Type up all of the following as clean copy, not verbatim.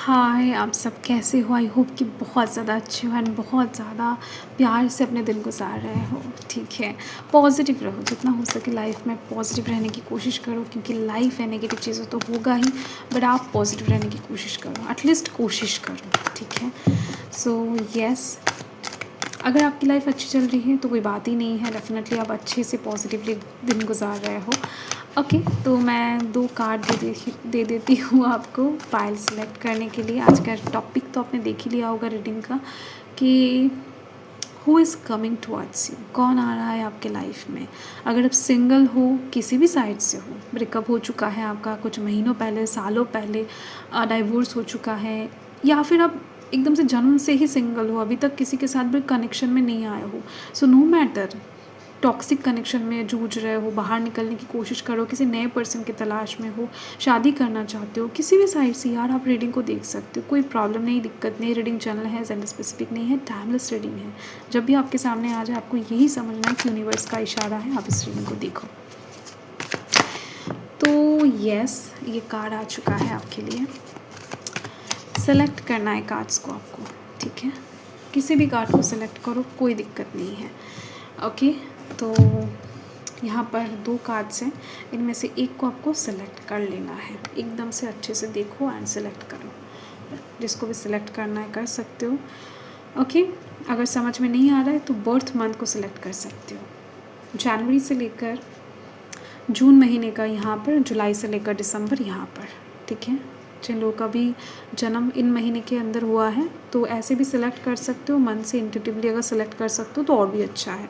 हाय, आप सब कैसे हो? आई होप कि बहुत ज़्यादा अच्छे हो एंड बहुत ज़्यादा प्यार से अपने दिन गुजार रहे हो। ठीक है, पॉजिटिव रहो, जितना हो सके लाइफ में पॉजिटिव रहने की कोशिश करो, क्योंकि लाइफ है नेगेटिव चीज़ें तो होगा ही, बट आप पॉजिटिव रहने की कोशिश करो, एटलीस्ट कोशिश करो। ठीक है, सो यस, अगर आपकी लाइफ अच्छी चल रही है तो कोई बात ही नहीं है, डेफिनेटली आप अच्छे से पॉजिटिवली दिन गुजार रहे हो। ओके, तो मैं 2 कार्ड दे देती हूँ आपको फाइल सेलेक्ट करने के लिए। आज का टॉपिक तो आपने देख ही लिया होगा रीडिंग का कि who is coming towards you, कौन आ रहा है आपके लाइफ में। अगर आप सिंगल हो, किसी भी साइड से हो, ब्रेकअप हो चुका है आपका कुछ महीनों पहले, सालों पहले, डाइवोर्स हो चुका है, या फिर आप एकदम से जन्म से ही सिंगल हो, अभी तक किसी के साथ भी कनेक्शन में नहीं आए हो, so no matter, toxic connection में जूझ रहे हो, बाहर निकलने की कोशिश करो, किसी नए पर्सन की तलाश में हो, शादी करना चाहते हो, किसी भी साइड से यार आप रीडिंग को देख सकते हो, कोई प्रॉब्लम नहीं, दिक्कत नहीं। रीडिंग जनरल है, जेंडर स्पेसिफिक नहीं है, टाइमलेस रीडिंग है। जब भी आपके सामने आ जाए आपको यही समझना है कि यूनिवर्स का इशारा है, आप इस रीडिंग को देखो। तो यस, ये कार्ड आ चुका है आपके लिए। सेलेक्ट करना है कार्ड्स को आपको, ठीक है, किसी भी कार्ड को सेलेक्ट करो, कोई दिक्कत नहीं है। ओके, तो यहाँ पर 2 कार्ड्स हैं, इनमें से एक को आपको सेलेक्ट कर लेना है। एकदम से अच्छे से देखो एंड सेलेक्ट करो, जिसको भी सिलेक्ट करना है कर सकते हो। ओके, अगर समझ में नहीं आ रहा है तो बर्थ मंथ को सिलेक्ट कर सकते हो, जनवरी से लेकर जून महीने का यहाँ पर, जुलाई से लेकर दिसंबर यहाँ पर। ठीक है, जिन लोगों का भी जन्म इन महीने के अंदर हुआ है तो ऐसे भी सिलेक्ट कर सकते हो, मन से इंट्यूटिवली अगर सेलेक्ट कर सकते हो तो और भी अच्छा है।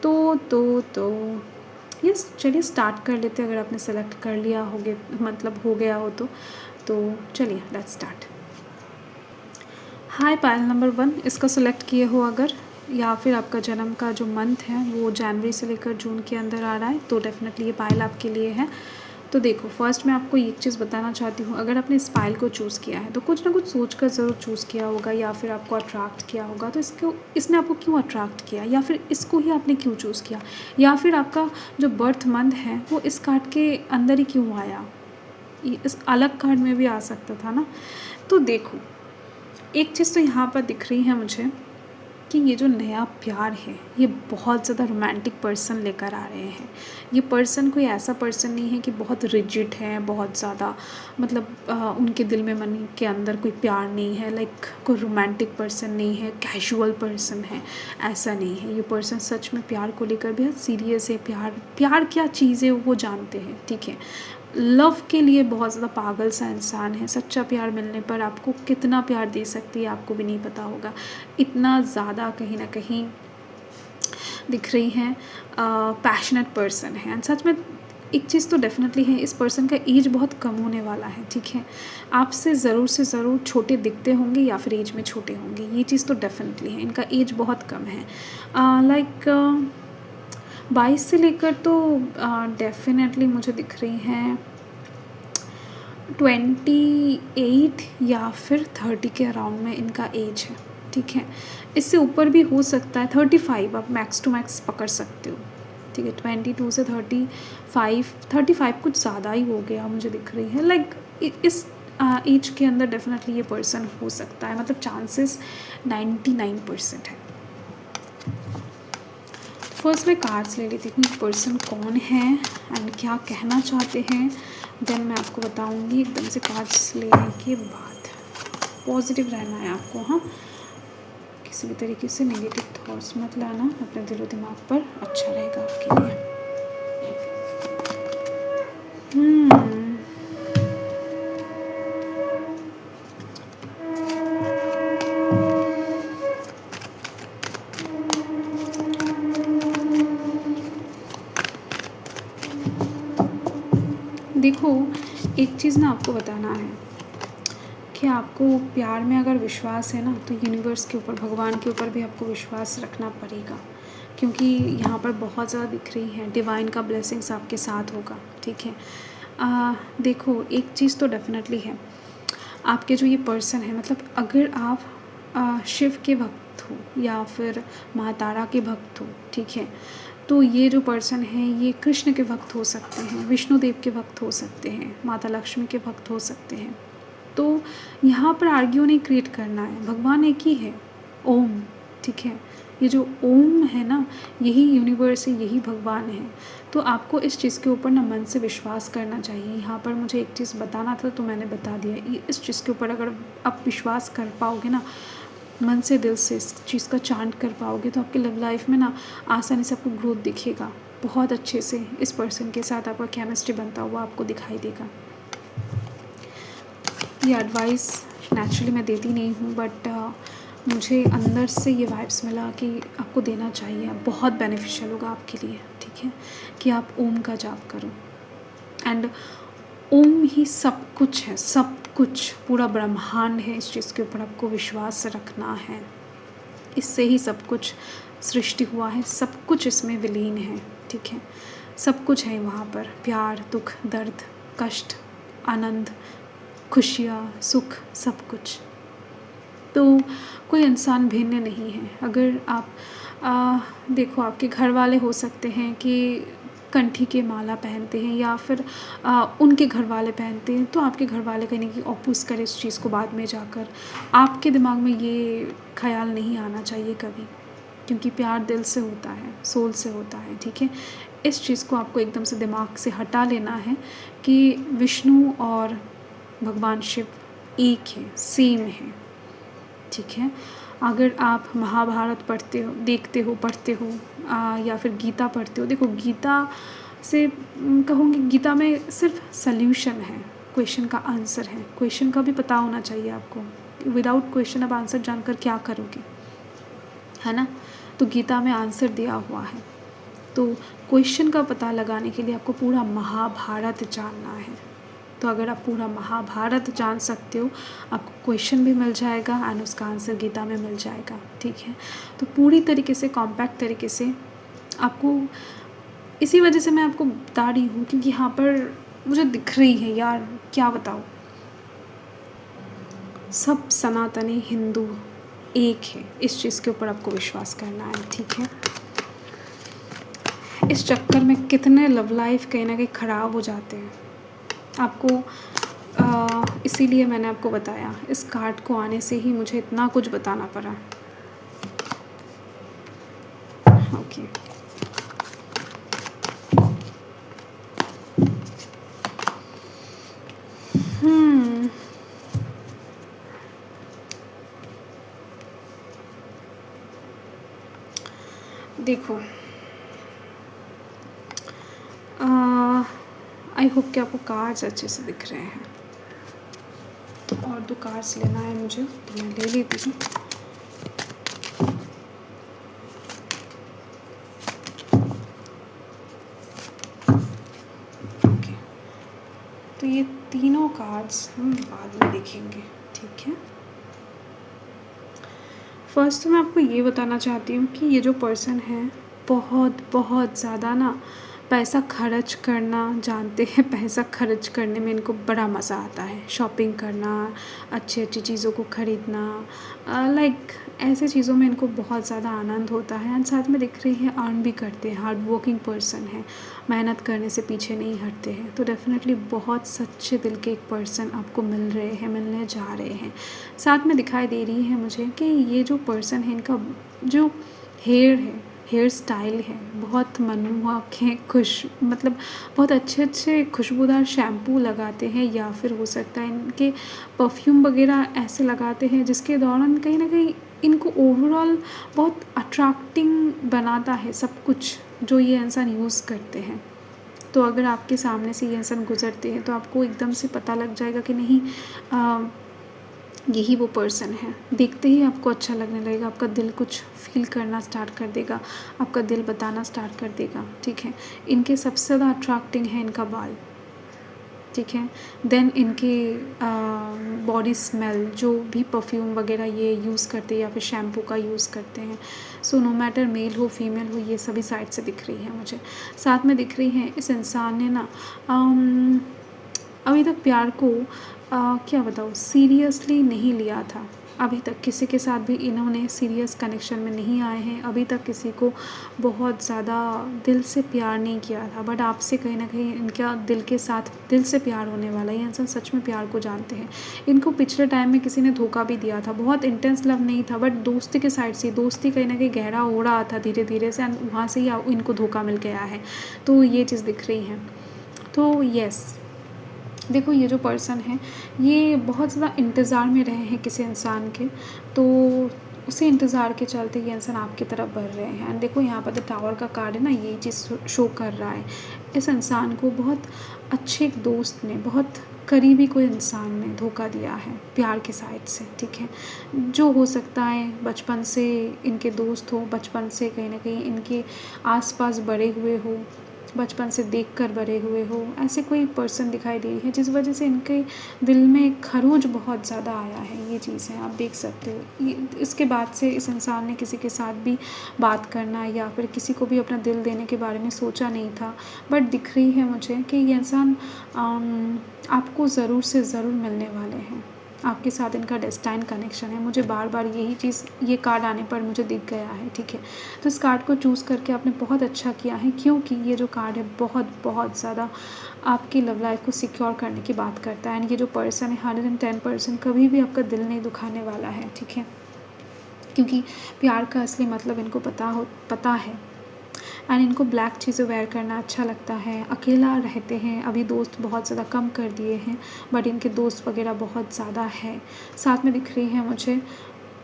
तो यस, चलिए स्टार्ट कर लेते हैं। अगर आपने सेलेक्ट कर लिया होगे, मतलब हो गया हो तो चलिए let's start. Hi, pile number 1 इसका सेलेक्ट किए हो अगर, या फिर आपका जन्म का जो मंथ है वो जनवरी से लेकर जून के अंदर आ रहा है तो डेफिनेटली ये पायल आपके लिए है। तो देखो, फर्स्ट मैं आपको एक चीज़ बताना चाहती हूँ, अगर आपने इस पायल को चूज़ किया है तो कुछ ना कुछ सोच कर ज़रूर चूज़ किया होगा, या फिर आपको अट्रैक्ट किया होगा। तो इसने आपको क्यों अट्रैक्ट किया, या फिर इसको ही आपने क्यों चूज़ किया, या फिर आपका जो बर्थ मंथ है वो इस कार्ड के अंदर ही क्यों आया, इस अलग कार्ड में भी आ सकता था ना। तो देखो, एक चीज़ तो यहाँ पर दिख रही है मुझे कि ये जो नया प्यार है ये बहुत ज़्यादा रोमांटिक पर्सन लेकर आ रहे हैं। ये पर्सन कोई ऐसा पर्सन नहीं है कि बहुत रिजिड है, बहुत ज़्यादा मतलब उनके दिल में, मन के अंदर कोई प्यार नहीं है, लाइक कोई रोमांटिक पर्सन नहीं है, कैजुअल पर्सन है, ऐसा नहीं है। ये पर्सन सच में प्यार को लेकर बेहद सीरियस है। प्यार क्या चीज़ है वो जानते हैं। ठीक है, लव के लिए बहुत ज़्यादा पागल सा इंसान है। सच्चा प्यार मिलने पर आपको कितना प्यार दे सकती है आपको भी नहीं पता होगा, इतना ज़्यादा कहीं ना कहीं दिख रही हैं। पैशनेट पर्सन है एंड सच में एक चीज़ तो डेफिनेटली है, इस पर्सन का एज बहुत कम होने वाला है। ठीक है, आपसे ज़रूर से ज़रूर छोटे दिखते होंगे या फिर एज में छोटे होंगे, ये चीज़ तो डेफिनेटली है। इनका एज बहुत कम है, लाइक 22 से लेकर तो डेफिनेटली मुझे दिख रही हैं 28 या फिर 30 के अराउंड में इनका एज है। ठीक है, इससे ऊपर भी हो सकता है, 35 आप मैक्स टू मैक्स पकड़ सकते हो। ठीक है, 22 से 35 कुछ ज़्यादा ही हो गया मुझे दिख रही है। लाइक इस एज के अंदर डेफिनेटली ये पर्सन हो सकता है, मतलब चांसेस 99% है। फर्स्ट मैं कार्ड्स ले लेती हूँ, पर्सन कौन है एंड क्या कहना चाहते हैं, देन मैं आपको बताऊँगी एकदम से कार्ड्स लेने के बाद। पॉजिटिव रहना है आपको, हाँ, किसी भी तरीके से नेगेटिव थॉट्स मत लाना अपने दिलो दिमाग पर, अच्छा रहेगा आपके लिए। देखो, एक चीज़ ना आपको बताना है कि आपको प्यार में अगर विश्वास है ना तो यूनिवर्स के ऊपर, भगवान के ऊपर भी आपको विश्वास रखना पड़ेगा, क्योंकि यहाँ पर बहुत ज़्यादा दिख रही हैं डिवाइन का ब्लेसिंग्स आपके साथ होगा। ठीक है, देखो एक चीज़ तो डेफिनेटली है, आपके जो ये पर्सन है, मतलब अगर आप शिव के भक्त हो या फिर माँ तारा के भक्त हो, ठीक है, तो ये जो पर्सन है ये कृष्ण के भक्त हो सकते हैं, विष्णु देव के भक्त हो सकते हैं, माता लक्ष्मी के भक्त हो सकते हैं। तो यहाँ पर आर्ग्यू नहीं क्रिएट करना है, भगवान एक ही है, ओम, ठीक है। ये जो ओम है ना, यही यूनिवर्स है, यही भगवान है। तो आपको इस चीज़ के ऊपर ना मन से विश्वास करना चाहिए। यहाँ पर मुझे एक चीज़ बताना था तो मैंने बता दिया। इस चीज़ के ऊपर अगर आप विश्वास कर पाओगे ना, मन से दिल से इस चीज़ का चांट कर पाओगे, तो आपकी लव लाइफ में ना आसानी से आपको ग्रोथ दिखेगा। बहुत अच्छे से इस पर्सन के साथ आपका केमिस्ट्री बनता हुआ आपको दिखाई देगा। ये एडवाइस नेचुरली मैं देती नहीं हूँ, बट मुझे अंदर से ये वाइब्स मिला कि आपको देना चाहिए, बहुत बेनिफिशियल होगा आपके लिए, ठीक है, कि आप ओम का जाप करो। एंड ओम ही सब कुछ है, सब कुछ, पूरा ब्रह्मांड है। इस चीज़ के ऊपर आपको विश्वास रखना है। इससे ही सब कुछ सृष्टि हुआ है, सब कुछ इसमें विलीन है, ठीक है। सब कुछ है वहाँ पर, प्यार, दुख, दर्द, कष्ट, आनंद, खुशियाँ, सुख, सब कुछ। तो कोई इंसान भिन्न नहीं है। अगर आप देखो, आपके घर वाले हो सकते हैं कि कंठी के माला पहनते हैं या फिर उनके घर वाले पहनते हैं, तो आपके घर वाले कहीं ना कहीं ऑपोज करें इस चीज़ को बाद में जाकर। आपके दिमाग में ये ख्याल नहीं आना चाहिए कभी, क्योंकि प्यार दिल से होता है, सोल से होता है, ठीक है। इस चीज़ को आपको एकदम से दिमाग से हटा लेना है कि विष्णु और भगवान शिव एक है, सेम है, ठीक है। अगर आप महाभारत पढ़ते हो, देखते हो, पढ़ते हो या फिर गीता पढ़ते हो, देखो गीता से कहूँगी, गीता में सिर्फ सल्यूशन है, क्वेश्चन का आंसर है। क्वेश्चन का भी पता होना चाहिए आपको। विदाउट क्वेश्चन आप आंसर जानकर क्या करोगे, है ना। तो गीता में आंसर दिया हुआ है। तो क्वेश्चन का पता लगाने के लिए आपको पूरा महाभारत जानना है। तो अगर आप पूरा महाभारत जान सकते हो, आपको क्वेश्चन भी मिल जाएगा एंड उसका आंसर गीता में मिल जाएगा, ठीक है। तो पूरी तरीके से, कॉम्पैक्ट तरीके से आपको, इसी वजह से मैं आपको बता रही हूँ, क्योंकि यहाँ पर मुझे दिख रही है यार, क्या बताऊँ, सब सनातनी हिंदू एक है। इस चीज़ के ऊपर आपको विश्वास करना है, ठीक है। इस चक्कर में कितने लव लाइफ कहीं ना कहीं ख़राब हो जाते हैं आपको। इसीलिए मैंने आपको बताया, इस कार्ड को आने से ही मुझे इतना कुछ बताना पड़ा। ओके, देखो, आई होप कि आपको कार्ड्स अच्छे से दिख रहे हैं। और 2 कार्ड्स लेना है मुझे, तो मैं ले लेती हूँ। ओके, तो ये तीनों कार्ड्स हम बाद में देखेंगे, ठीक है। फर्स्ट मैं आपको ये बताना चाहती हूँ कि ये जो पर्सन है, बहुत बहुत ज़्यादा ना पैसा खर्च करना जानते हैं। पैसा खर्च करने में इनको बड़ा मज़ा आता है। शॉपिंग करना, अच्छी अच्छी चीज़ों को ख़रीदना, लाइक ऐसे चीज़ों में इनको बहुत ज़्यादा आनंद होता है। एंड साथ में दिख रही है अर्न भी करते हैं, हार्ड वर्किंग पर्सन है, मेहनत करने से पीछे नहीं हटते हैं। तो डेफिनेटली बहुत सच्चे दिल के एक पर्सन आपको मिल रहे हैं, मिलने जा रहे हैं। साथ में दिखाई दे रही है मुझे कि ये जो पर्सन है, इनका जो हेयर स्टाइल है बहुत मनमोहक है, मतलब बहुत अच्छे अच्छे खुशबूदार शैम्पू लगाते हैं, या फिर हो सकता है इनके परफ्यूम वगैरह ऐसे लगाते हैं जिसके दौरान कहीं ना कहीं इनको ओवरऑल बहुत अट्रैक्टिंग बनाता है सब कुछ जो ये इंसान यूज़ करते हैं। तो अगर आपके सामने से ये इंसान गुजरते हैं तो आपको एकदम से पता लग जाएगा कि नहीं, यही वो पर्सन है। देखते ही आपको अच्छा लगने लगेगा, आपका दिल कुछ फील करना स्टार्ट कर देगा, आपका दिल बताना स्टार्ट कर देगा, ठीक है। इनके सबसे ज़्यादा अट्रैक्टिंग है इनका बाल, ठीक है। देन इनके बॉडी स्मेल, जो भी परफ्यूम वगैरह ये यूज़ करते हैं या फिर शैम्पू का यूज़ करते हैं। सो नो मैटर मेल हो फीमेल हो, ये सभी साइड से दिख रही है मुझे। साथ में दिख रही है इस इंसान ने ना अभी तक प्यार को क्या बताऊँ, सीरियसली नहीं लिया था। अभी तक किसी के साथ भी इन्होंने सीरियस कनेक्शन में नहीं आए हैं, अभी तक किसी को बहुत ज़्यादा दिल से प्यार नहीं किया था। बट आपसे कहीं न कहीं इनका दिल के साथ दिल से प्यार होने वाला है। ये इंसान सच में प्यार को जानते हैं। इनको पिछले टाइम में किसी ने धोखा भी दिया था, बहुत इंटेंस लव नहीं था, बट दोस्ती के साइड से दोस्ती कहीं न कहीं गहरा हो रहा था धीरे-धीरे से, एंड वहाँ से ही इनको धोखा मिल गया है। तो ये चीज़ दिख रही है। तो येस, देखो ये जो पर्सन है ये बहुत ज़्यादा इंतज़ार में रहे हैं किसी इंसान के, तो उसी इंतज़ार के चलते ये इंसान आपकी तरफ बढ़ रहे हैं। एंड देखो यहाँ पर जो टावर का कार्ड है ना, यही चीज़ शो कर रहा है। इस इंसान को बहुत अच्छे एक दोस्त ने, बहुत करीबी कोई इंसान ने धोखा दिया है प्यार के साइड से, ठीक है। जो हो सकता है बचपन से इनके दोस्त हो, बचपन से कहीं ना कहीं इनके आसपास बड़े हुए हो, बचपन से देखकर बड़े हुए हो, ऐसे कोई पर्सन दिखाई दे रही है जिस वजह से इनके दिल में खरोंच बहुत ज़्यादा आया है। ये चीज़ है, आप देख सकते हो। इसके बाद से इस इंसान ने किसी के साथ भी बात करना या फिर किसी को भी अपना दिल देने के बारे में सोचा नहीं था। बट दिख रही है मुझे कि ये इंसान आपको ज़रूर से ज़रूर मिलने वाले हैं। आपके साथ इनका डेस्टाइन कनेक्शन है। मुझे बार बार यही चीज़, ये कार्ड आने पर मुझे दिख गया है, ठीक है। तो इस कार्ड को चूज़ करके आपने बहुत अच्छा किया है, क्योंकि ये जो कार्ड है बहुत बहुत ज़्यादा आपकी लव लाइफ को सिक्योर करने की बात करता है। एंड ये जो पर्सन है 110% कभी भी आपका दिल नहीं दुखाने वाला है, ठीक है। क्योंकि प्यार का असली मतलब इनको पता है। एंड इनको ब्लैक चीज़ें वेयर करना अच्छा लगता है, अकेला रहते हैं। अभी दोस्त बहुत ज़्यादा कम कर दिए हैं, बट इनके दोस्त वगैरह बहुत ज़्यादा है। साथ में दिख रही है मुझे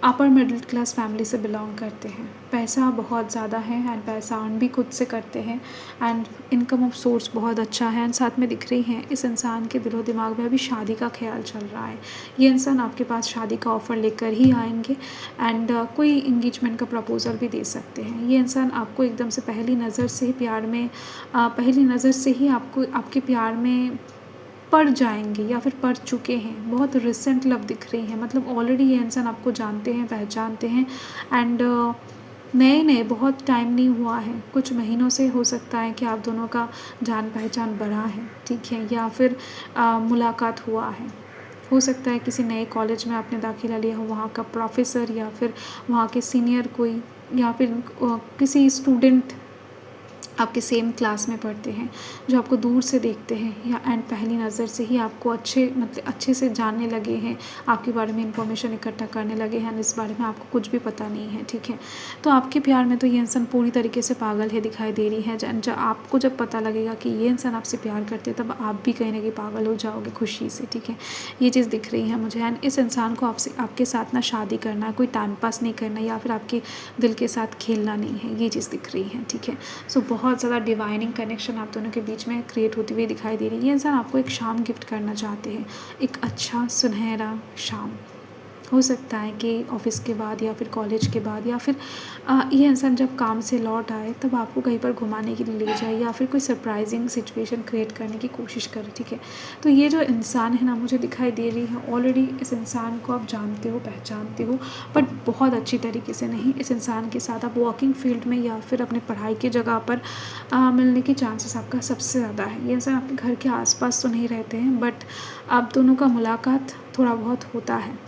अपर मिडिल क्लास फैमिली से बिलोंग करते हैं। पैसा बहुत ज़्यादा है एंड पैसा अर्न भी खुद से करते हैं, एंड इनकम ऑफ सोर्स बहुत अच्छा है। एंड साथ में दिख रही हैं इस इंसान के दिलो दिमाग में अभी शादी का ख्याल चल रहा है। ये इंसान आपके पास शादी का ऑफ़र लेकर ही आएंगे, एंड कोई इंगेजमेंट का प्रपोज़ल भी दे सकते हैं। ये इंसान आपको एकदम से पहली नज़र से ही प्यार में पहली नज़र से ही आपके प्यार में पड़ जाएंगे या फिर पड़ चुके हैं। बहुत रिसेंट लव दिख रही है, मतलब ऑलरेडी ये इंसान आपको जानते हैं, पहचानते हैं। एंड नए बहुत टाइम नहीं हुआ है, कुछ महीनों से हो सकता है कि आप दोनों का जान पहचान बढ़ा है, ठीक है, या फिर मुलाकात हुआ है। हो सकता है किसी नए कॉलेज में आपने दाखिला लिया हो, वहाँ का प्रोफेसर या फिर वहाँ के सीनियर कोई, या फिर किसी स्टूडेंट आपके सेम क्लास में पढ़ते हैं जो आपको दूर से देखते हैं, या एंड पहली नज़र से ही आपको अच्छे से जानने लगे हैं, आपके बारे में इंफॉर्मेशन इकट्ठा करने लगे हैं, इस बारे में आपको कुछ भी पता नहीं है, ठीक है। तो आपके प्यार में तो ये इंसान पूरी तरीके से पागल है दिखाई दे रही है। जब आपको जब पता लगेगा कि ये इंसान आपसे प्यार करते हैं, तब आप भी कहीं ना कहीं पागल हो जाओगे खुशी से, ठीक है। ये चीज़ दिख रही है मुझे। एंड इस इंसान को आपके साथ ना शादी करना है, कोई टाइम पास नहीं करना, या फिर आपके दिल के साथ खेलना नहीं है, ये चीज़ दिख रही है, ठीक है। सो बहुत ज़्यादा डिवाइनिंग कनेक्शन आप दोनों के बीच में क्रिएट होती हुई दिखाई दे रही है। ये इंसान आपको एक शाम गिफ्ट करना चाहते हैं, एक अच्छा सुनहरा शाम। हो सकता है कि ऑफिस के बाद या फिर कॉलेज के बाद, या फिर ये इंसान जब काम से लौट आए तब आपको कहीं पर घुमाने के लिए ले जाए, या फिर कोई सरप्राइजिंग सिचुएशन क्रिएट करने की कोशिश करे, ठीक है। तो ये जो इंसान है ना, मुझे दिखाई दे रही है ऑलरेडी इस इंसान को आप जानते हो, पहचानते हो, बट बहुत अच्छी तरीके से नहीं। इस इंसान के साथ आप वर्किंग फील्ड में या फिर अपने पढ़ाई की जगह पर मिलने की चांसेस आपका सबसे ज़्यादा है। ये इंसान आपके घर के आसपास तो नहीं रहते हैं, बट आप दोनों का मुलाकात थोड़ा बहुत होता है,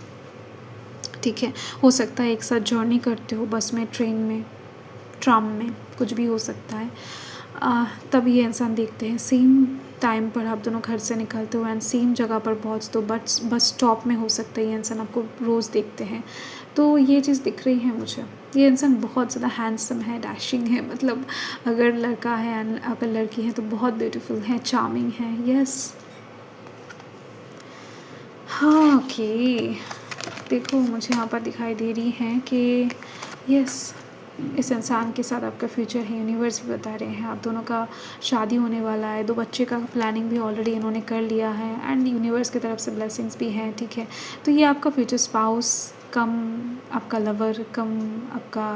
ठीक है। हो सकता है एक साथ जर्नी करते हो, बस में, ट्रेन में, ट्राम में, कुछ भी हो सकता है। तब ये इंसान देखते हैं सेम टाइम पर आप दोनों घर से निकलते हो एंड सेम जगह पर पहुँचते हो, बस स्टॉप में हो सकता है ये इंसान आपको रोज़ देखते हैं। तो ये चीज़ दिख रही है मुझे। ये इंसान बहुत ज़्यादा हैंडसम है, डैशिंग है, मतलब अगर लड़का है एंड अगर लड़की है तो बहुत ब्यूटीफुल है, चार्मिंग है। यस, हाँ, ओके। देखो मुझे यहाँ पर दिखाई दे रही है कि यस, इस इंसान के साथ आपका फ्यूचर है। यूनिवर्स भी बता रहे हैं आप दोनों का शादी होने वाला है, 2 बच्चे का प्लानिंग भी ऑलरेडी इन्होंने कर लिया है, एंड यूनिवर्स की तरफ से ब्लेसिंग्स भी हैं, ठीक है। तो ये आपका फ्यूचर स्पाउस कम आपका लवर कम आपका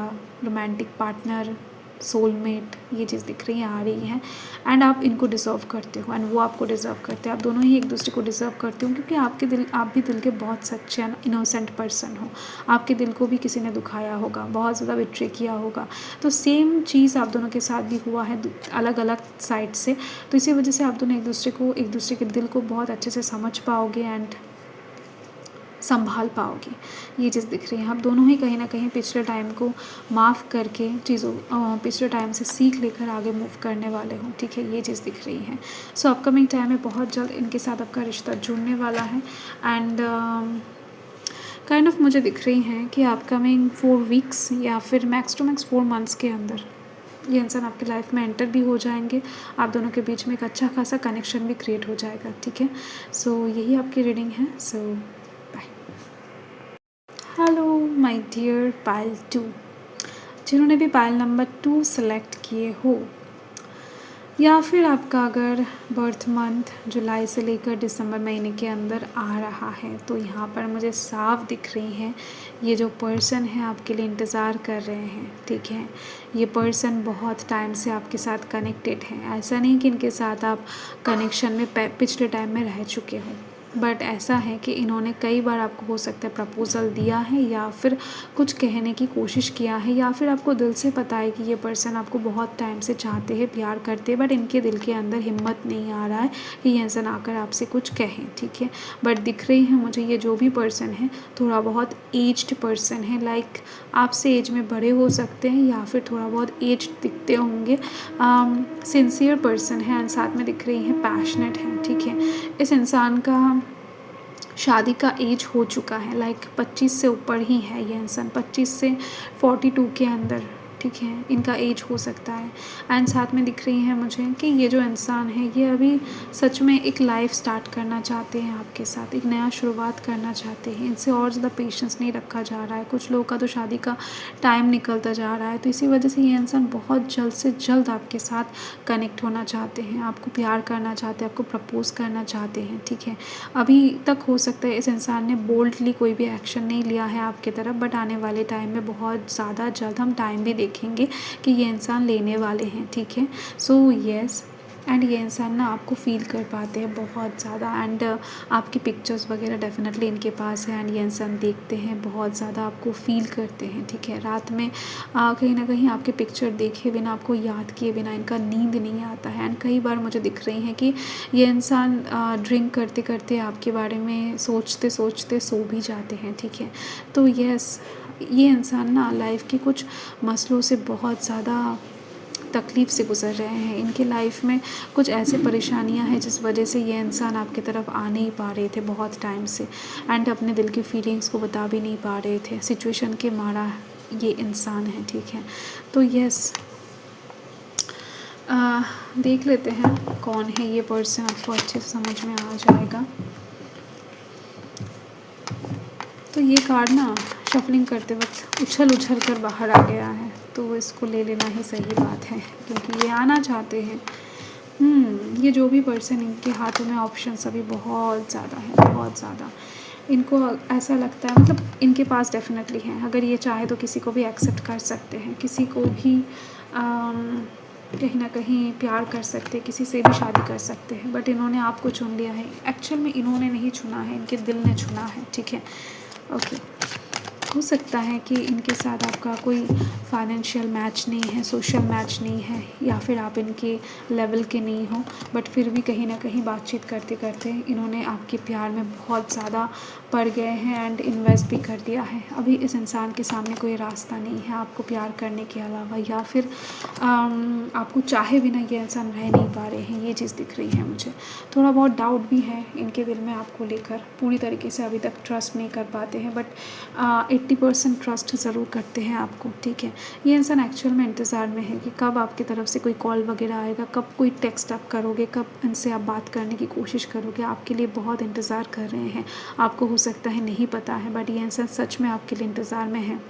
रोमांटिक पार्टनर सोलमेट, ये चीज़ दिख रही है, आ रही है। एंड आप इनको डिज़र्व करते हो एंड वो आपको डिज़र्व करते हैं। आप दोनों ही एक दूसरे को डिज़र्व करते हो, क्योंकि आप भी दिल के बहुत सच्चे एंड इनोसेंट पर्सन हो। आपके दिल को भी किसी ने दुखाया होगा, बहुत ज़्यादा बिट्रे किया होगा। तो सेम चीज़ आप दोनों के साथ भी हुआ है, अलग अलग साइड से। तो इसी वजह से आप दोनों एक दूसरे के दिल को बहुत अच्छे से समझ पाओगे एंड संभाल पाओगे, ये चीज़ दिख रही है। आप दोनों ही कहीं ना कहीं पिछले टाइम को माफ़ करके पिछले टाइम से सीख लेकर आगे मूव करने वाले हो, ठीक है, ये चीज़ दिख रही है। सो अपकमिंग टाइम में बहुत जल्द इनके साथ आपका रिश्ता जुड़ने वाला है। एंड काइंड ऑफ मुझे दिख रही हैं कि अपकमिंग 4 वीक्स या फिर मैक्स टू मैक्स 4 मंथ्स के अंदर ये इंसान आपकी लाइफ में एंटर भी हो जाएंगे। आप दोनों के बीच में एक अच्छा खासा कनेक्शन भी क्रिएट हो जाएगा, ठीक है। सो यही आपकी रीडिंग है। So hello my dear pile 2, जिन्होंने भी पाइल नंबर 2 सेलेक्ट किए हो, या फिर आपका अगर बर्थ मंथ जुलाई से लेकर दिसंबर महीने के अंदर आ रहा है, तो यहाँ पर मुझे साफ दिख रही हैं ये जो पर्सन है आपके लिए इंतज़ार कर रहे हैं, ठीक है। ये पर्सन बहुत टाइम से आपके साथ कनेक्टेड है। ऐसा नहीं कि इनके साथ आप कनेक्शन में पिछले टाइम में रह चुके हो, बट ऐसा है कि इन्होंने कई बार आपको हो सकता है प्रपोज़ल दिया है या फिर कुछ कहने की कोशिश किया है, या फिर आपको दिल से पता है कि ये पर्सन आपको बहुत टाइम से चाहते हैं, प्यार करते हैं, बट इनके दिल के अंदर हिम्मत नहीं आ रहा है कि ये इंसान आकर आपसे कुछ कहें, ठीक है। बट दिख रही है मुझे ये जो भी पर्सन है थोड़ा बहुत एज्ड पर्सन है, लाइक आपसे एज में बड़े हो सकते हैं या फिर थोड़ा बहुत एज दिखते होंगे। सिंसियर पर्सन है एंड साथ में दिख रही है पैशनेट है, ठीक है। इस इंसान का शादी का एज हो चुका है, लाइक 25 से ऊपर ही है ये इंसान, 25 से 42 के अंदर, ठीक है, इनका एज हो सकता है। एंड साथ में दिख रही है मुझे कि ये जो इंसान है ये अभी सच में एक लाइफ स्टार्ट करना चाहते हैं आपके साथ, एक नया शुरुआत करना चाहते हैं। इनसे और ज़्यादा पेशेंस नहीं रखा जा रहा है। कुछ लोगों का तो शादी का टाइम निकलता जा रहा है, तो इसी वजह से ये इंसान बहुत जल्द से जल्द आपके साथ कनेक्ट होना चाहते हैं, आपको प्यार करना चाहते हैं, आपको प्रपोज़ करना चाहते हैं, ठीक है। अभी तक हो सकता है इस इंसान ने बोल्डली कोई भी एक्शन नहीं लिया है आपकी तरफ, बट आने वाले टाइम में बहुत ज़्यादा जल्द हम टाइम भी देखेंगे कि ये इंसान लेने वाले हैं, ठीक है। सो यस, एंड ये इंसान ना आपको फील कर पाते हैं बहुत ज़्यादा, एंड आपकी पिक्चर्स वगैरह डेफिनेटली इनके पास है एंड ये इंसान देखते हैं, बहुत ज़्यादा आपको फील करते हैं, ठीक है। रात में कहीं ना कहीं आपके पिक्चर देखे बिना, आपको याद किए बिना इनका नींद नहीं आता है। एंड कई बार मुझे दिख रही है कि ये इंसान ड्रिंक करते करते आपके बारे में सोचते सोचते सो भी जाते हैं, ठीक है। तो यस, ये इंसान ना लाइफ के कुछ मसलों से बहुत ज़्यादा तकलीफ़ से गुज़र रहे हैं। इनके लाइफ में कुछ ऐसे परेशानियां हैं जिस वजह से ये इंसान आपकी तरफ आ नहीं पा रहे थे बहुत टाइम से, एंड अपने दिल की फीलिंग्स को बता भी नहीं पा रहे थे। सिचुएशन के मारा ये इंसान है, ठीक है। तो यस, देख लेते हैं कौन है ये पर्सन, आपको अच्छे से समझ में आ जाएगा। तो ये कार्ड ना शफलिंग करते वक्त उछल उछल कर बाहर आ गया है, तो इसको ले लेना ही सही बात है, क्योंकि ये आना चाहते हैं। ये जो भी पर्सन, इनके हाथों में ऑप्शंस अभी बहुत ज़्यादा है, बहुत ज़्यादा। इनको ऐसा लगता है, मतलब इनके पास डेफिनेटली है, अगर ये चाहे तो किसी को भी एक्सेप्ट कर सकते हैं, किसी को भी कहीं ना कहीं प्यार कर सकते हैं, किसी से भी शादी कर सकते हैं, बट इन्होंने आपको चुन लिया है। एक्चुअल में इन्होंने नहीं चुना है, इनके दिल ने चुना है, ठीक है। ओके, हो सकता है कि इनके साथ आपका कोई फाइनेंशियल मैच नहीं है, सोशल मैच नहीं है, या फिर आप इनके लेवल के नहीं हो, बट फिर भी कहीं ना कहीं बातचीत करते करते इन्होंने आपके प्यार में बहुत ज़्यादा पड़ गए हैं एंड इन्वेस्ट भी कर दिया है। अभी इस इंसान के सामने कोई रास्ता नहीं है आपको प्यार करने के अलावा, या फिर आपको चाहे बिना ये इंसान रह नहीं पा रहे हैं, ये चीज़ दिख रही है मुझे। थोड़ा बहुत डाउट भी है इनके दिल में आपको लेकर, पूरी तरीके से अभी तक ट्रस्ट नहीं कर पाते हैं, बट 80% ट्रस्ट ज़रूर करते हैं आपको, ठीक है। ये इंसान एक्चुअल में इंतज़ार में है कि कब आपकी तरफ से कोई कॉल वगैरह आएगा, कब कोई टेक्स्ट आप करोगे, कब इनसे आप बात करने की कोशिश करोगे। आपके लिए बहुत इंतज़ार कर रहे हैं, आपको हो सकता है नहीं पता है, बट ये इंसान सच में आपके लिए इंतज़ार में है।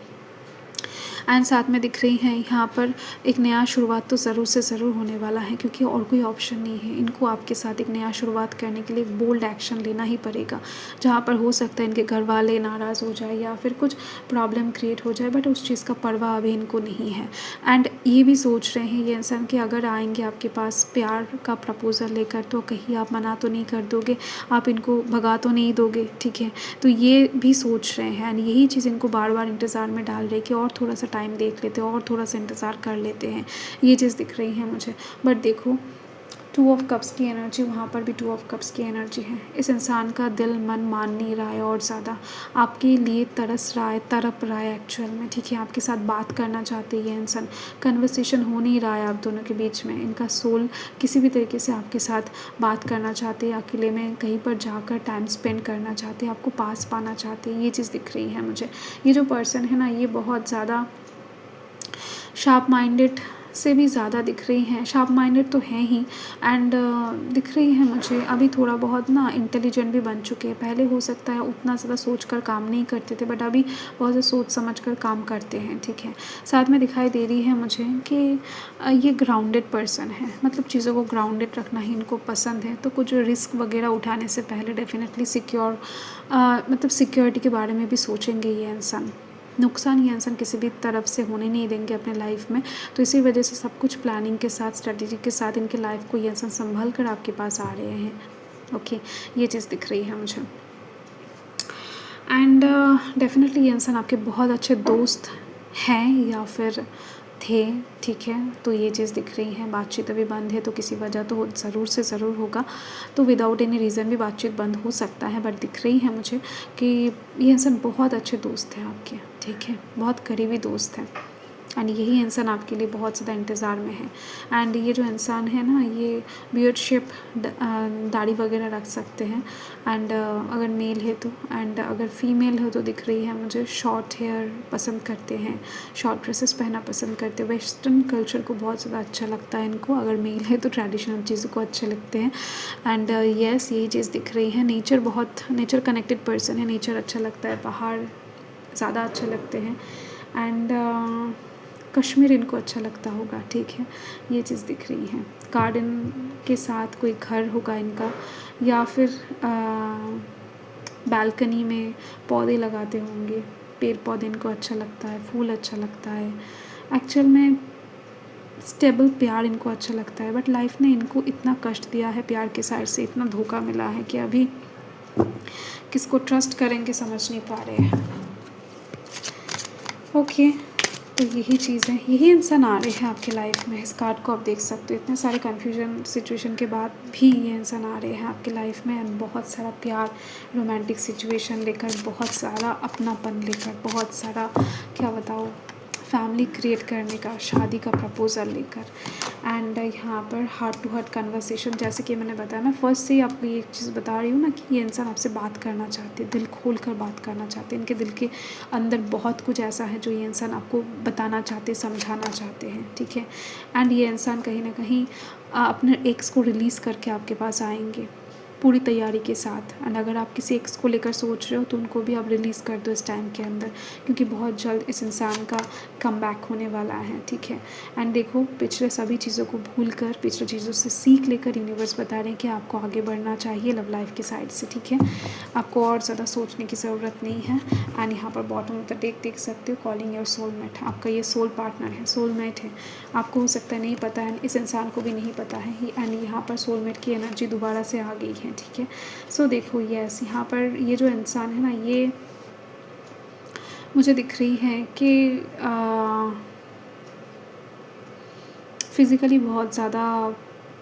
एंड साथ में दिख रही हैं यहाँ पर एक नया शुरुआत तो ज़रूर से ज़रूर होने वाला है, क्योंकि और कोई ऑप्शन नहीं है। इनको आपके साथ एक नया शुरुआत करने के लिए एक बोल्ड एक्शन लेना ही पड़ेगा, जहाँ पर हो सकता है इनके घर वाले नाराज़ हो जाए या फिर कुछ प्रॉब्लम क्रिएट हो जाए, बट उस चीज़ का परवाह अभी इनको नहीं है। एंड ये भी सोच रहे हैं ये इंसान कि अगर आएंगे आपके पास प्यार का प्रपोज़ल लेकर तो कहीं आप मना तो नहीं कर दोगे, आप इनको भगा तो नहीं दोगे, ठीक है। तो ये भी सोच रहे हैं एंड यही चीज़ इनको बार बार इंतज़ार में डाल रही है कि और थोड़ा सा टाइम देख लेते हैं और थोड़ा सा इंतज़ार कर लेते हैं, ये चीज़ दिख रही है मुझे। बट देखो 2 ऑफ कप्स की एनर्जी, वहाँ पर भी 2 ऑफ कप्स की एनर्जी है। इस इंसान का दिल मन मान नहीं रहा है और ज़्यादा आपके लिए तरस रहा है, तड़प रहा है एक्चुअल में, ठीक है। आपके साथ बात करना चाहते हैं ये इंसान, कन्वर्सेशन हो नहीं रहा है आप दोनों के बीच में। इनका सोल किसी भी तरीके से आपके साथ बात करना चाहते हैं, अकेले में कहीं पर जाकर टाइम स्पेंड करना चाहते हैं, आपको पास पाना चाहते हैं, ये चीज़ दिख रही है मुझे। ये जो पर्सन है ना, ये बहुत ज़्यादा शार्प माइंडेड से भी ज़्यादा दिख रही हैं। शार्प माइंडेड तो हैं ही एंड दिख रही हैं मुझे अभी थोड़ा बहुत ना इंटेलिजेंट भी बन चुके हैं। पहले हो सकता है उतना ज़्यादा सोच कर काम नहीं करते थे, बट अभी बहुत ज़्यादा सोच समझ कर काम करते हैं, ठीक है। साथ में दिखाई दे रही है मुझे कि ये ग्राउंडेड पर्सन है, मतलब चीज़ों को ग्राउंडेड रखना ही इनको पसंद है। तो कुछ रिस्क वगैरह उठाने से पहले डेफिनेटली मतलब सिक्योरिटी के बारे में भी सोचेंगे ये इंसान। नुकसान ये इंसान किसी भी तरफ से होने नहीं देंगे अपने लाइफ में, तो इसी वजह से सब कुछ प्लानिंग के साथ, स्ट्रेटेजी के साथ इनके लाइफ को ये इंसान संभल कर आपके पास आ रहे हैं। ओके, ये चीज़ दिख रही है मुझे। एंड डेफिनेटली ये इंसान आपके बहुत अच्छे दोस्त हैं या फिर थे, ठीक है। तो ये चीज़ दिख रही है। बातचीत अभी बंद है तो किसी वजह तो ज़रूर से ज़रूर होगा, तो विदाउट एनी रीज़न भी बातचीत बंद हो सकता है, बट दिख रही है मुझे कि ये इंसान बहुत अच्छे दोस्त हैं आपके, ठीक है, बहुत करीबी दोस्त हैं एंड यही इंसान आपके लिए बहुत ज़्यादा इंतज़ार में है। एंड ये जो इंसान है ना, ये बियर्ड शेप दाढ़ी वगैरह रख सकते हैं एंड अगर मेल है तो, एंड अगर फीमेल है तो दिख रही है मुझे शॉर्ट हेयर पसंद करते हैं, शॉर्ट ड्रेसेस पहनना पसंद करते हैं, वेस्टर्न कल्चर को बहुत ज़्यादा अच्छा लगता है इनको। अगर मेल है तो ट्रेडिशनल चीज़ों को अच्छे लगते हैं एंड यस, यही चीज़ दिख रही है। नेचर कनेक्टेड पर्सन है, नेचर अच्छा लगता है, पहाड़ ज़्यादा अच्छे लगते हैं एंड कश्मीर इनको अच्छा लगता होगा, ठीक है, ये चीज़ दिख रही है। गार्डन के साथ कोई घर होगा इनका, या फिर बालकनी में पौधे लगाते होंगे, पेड़ पौधे इनको अच्छा लगता है, फूल अच्छा लगता है। एक्चुअल में स्टेबल प्यार इनको अच्छा लगता है, बट लाइफ ने इनको इतना कष्ट दिया है, प्यार के साइड से इतना धोखा मिला है कि अभी किसको ट्रस्ट करेंगे समझ नहीं पा रहे हैं। ओके, तो यही चीज़ है, यही इंसान आ रहे हैं आपके लाइफ में। इस कार्ड को आप देख सकते हो, इतने सारे कन्फ्यूजन सिचुएशन के बाद भी ये इंसान आ रहे हैं आपके लाइफ में एंड बहुत सारा प्यार, रोमांटिक सिचुएशन लेकर, बहुत सारा अपनापन लेकर, बहुत सारा क्या बताओ फैमिली क्रिएट करने का, शादी का प्रपोज़ल लेकर एंड यहाँ पर हार्ट टू हार्ट कन्वर्सेशन। जैसे कि मैंने बताया, मैं फर्स्ट से ही आपको ये चीज़ बता रही हूँ ना कि ये इंसान आपसे बात करना चाहते हैं, दिल खोल कर बात करना चाहते हैं। इनके दिल के अंदर बहुत कुछ ऐसा है जो ये इंसान आपको बताना चाहते, समझाना चाहते हैं, ठीक है। एंड ये इंसान कहीं ना कहीं अपने एक्स को रिलीज़ करके आपके पास आएंगे पूरी तैयारी के साथ। एंड अगर आप किसी एक्स को लेकर सोच रहे हो तो उनको भी आप रिलीज़ कर दो इस टाइम के अंदर, क्योंकि बहुत जल्द इस इंसान का कम बैक होने वाला है, ठीक है। एंड देखो, पिछले सभी चीज़ों को भूल कर, पिछले चीज़ों से सीख लेकर यूनिवर्स बता रहे हैं कि आपको आगे बढ़ना चाहिए लव लाइफ की साइड से, ठीक है। आपको और ज़्यादा सोचने की ज़रूरत नहीं है। एंड यहाँ पर बॉटम ऑफ द डेक देख सकते हो, कॉलिंग योर सोलमेट। आपका ये सोल पार्टनर है, सोलमेट है। आपको हो सकता है नहीं पता है, इस इंसान को भी नहीं पता है, एंड यहाँ पर सोलमेट की एनर्जी दोबारा से आ गई है, ठीक है। सो देखो, यस, यहाँ पर ये जो इंसान है ना, ये मुझे दिख रही है कि फिज़िकली बहुत ज़्यादा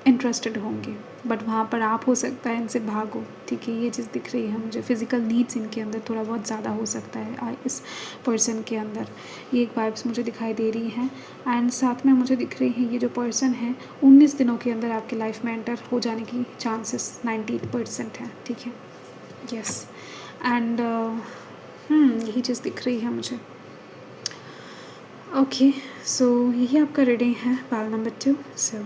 इंटरेस्टेड होंगे, बट वहाँ पर आप हो सकता है इनसे भागो, ठीक है। ये चीज़ दिख रही है मुझे। फ़िज़िकल नीड्स इनके अंदर थोड़ा बहुत ज़्यादा हो सकता है इस पर्सन के अंदर, ये एक वाइब्स मुझे दिखाई दे रही हैं। एंड साथ में मुझे दिख रही है ये जो पर्सन है 19 दिनों के अंदर आपकी लाइफ में एंटर हो जाने की चांसेस 98% है, ठीक है, यस। एंड यही चीज़ दिख रही है मुझे। ओके, सो यही आपका रीडिंग है पाल नंबर 2। सो